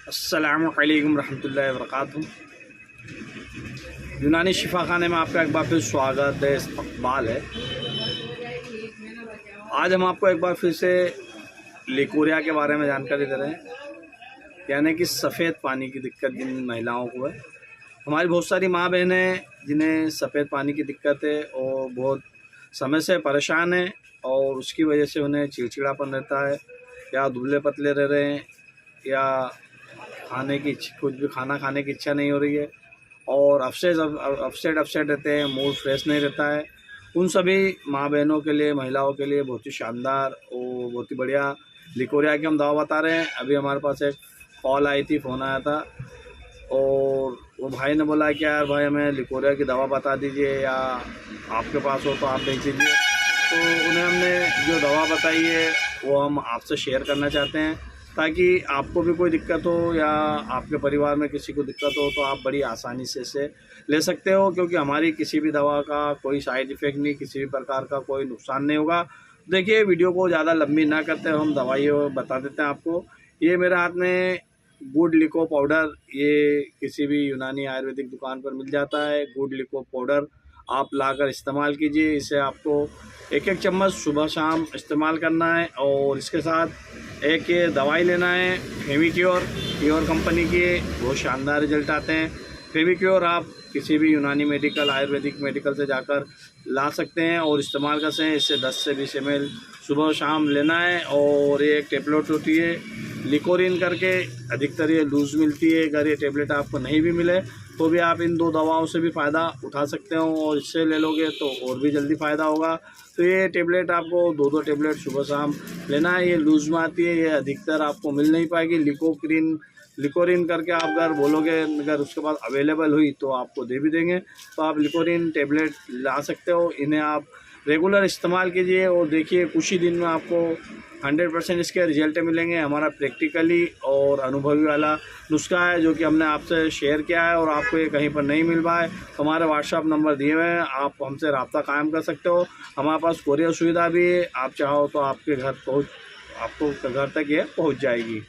अस्सलामु अलैकुम रहमतुल्लाहि व बरकातुहू। यूनानी शिफा खाने में आपका एक बार फिर स्वागत है, इस्तकबाल है। आज हम आपको एक बार फिर से लिकोरिया के बारे में जानकारी दे रहे हैं, यानी कि सफ़ेद पानी की दिक्कत जिन महिलाओं को है। हमारी बहुत सारी माँ बहनें जिन्हें सफ़ेद पानी की दिक्कत है और बहुत समय से परेशान है और उसकी वजह से उन्हें चिड़चिड़ापन रहता है, या दुबले पतले रह रहे हैं, या कुछ भी खाना खाने की इच्छा नहीं हो रही है और अपसेट रहते हैं, मूड फ्रेश नहीं रहता है। उन सभी माँ बहनों के लिए, महिलाओं के लिए बहुत ही शानदार और बहुत ही बढ़िया लिकोरिया की हम दवा बता रहे हैं। अभी हमारे पास एक कॉल आई थी, फ़ोन आया था और वो भाई ने बोला कि यार भाई हमें लिकोरिया की दवा बता दीजिए, या आपके पास हो तो आप भेज दीजिए। तो उन्हें हमने जो दवा बताई है वो हम आपसे शेयर करना चाहते हैं, ताकि आपको भी कोई दिक्कत हो या आपके परिवार में किसी को दिक्कत हो तो आप बड़ी आसानी से इसे ले सकते हो, क्योंकि हमारी किसी भी दवा का कोई साइड इफ़ेक्ट नहीं, किसी भी प्रकार का कोई नुकसान नहीं होगा। देखिए, वीडियो को ज़्यादा लंबी ना करते हम दवाई बता देते हैं आपको। ये मेरे हाथ में गुड लिको पाउडर, ये किसी भी यूनानी आयुर्वेदिक दुकान पर मिल जाता है। गुड लिको पाउडर आप लाकर इस्तेमाल कीजिए। इसे आपको एक चम्मच सुबह शाम इस्तेमाल करना है और इसके साथ एक ये दवाई लेना है, फेविक्योर, प्योर कंपनी की, बहुत शानदार रिजल्ट आते हैं। फेविक्योर आप किसी भी यूनानी मेडिकल, आयुर्वेदिक मेडिकल से जाकर ला सकते हैं और इस्तेमाल कर सकते हैं। इससे 10 से 20 ml सुबह शाम लेना है। और ये एक टेबलेट होती है लिकोरिन करके, अधिकतर ये लूज़ मिलती है। अगर ये टेबलेट आपको नहीं भी मिले तो भी आप इन 2 दवाओं से भी फ़ायदा उठा सकते हो और इससे ले लोगे तो और भी जल्दी फ़ायदा होगा। तो ये टेबलेट आपको 2-2 टेबलेट सुबह शाम लेना है। ये लूज़ में आती है, ये अधिकतर आपको मिल नहीं पाएगी। लिकोरिन करके आप अगर बोलोगे, अगर उसके पास अवेलेबल हुई तो आपको दे भी देंगे। तो आप लिकोरिन टेबलेट ला सकते हो। इन्हें आप रेगुलर इस्तेमाल कीजिए और देखिए कुछ ही दिन में आपको 100% इसके रिजल्ट मिलेंगे। हमारा प्रैक्टिकली और अनुभवी वाला नुस्खा है जो कि हमने आपसे शेयर किया है, और आपको ये कहीं पर नहीं मिल पाए तो हमारे व्हाट्सएप नंबर दिए हुए हैं, आप हमसे रब्ता कायम कर सकते हो। हमारे पास कोरियर सुविधा भी है, आप चाहो तो आपको घर तक ये पहुंच जाएगी।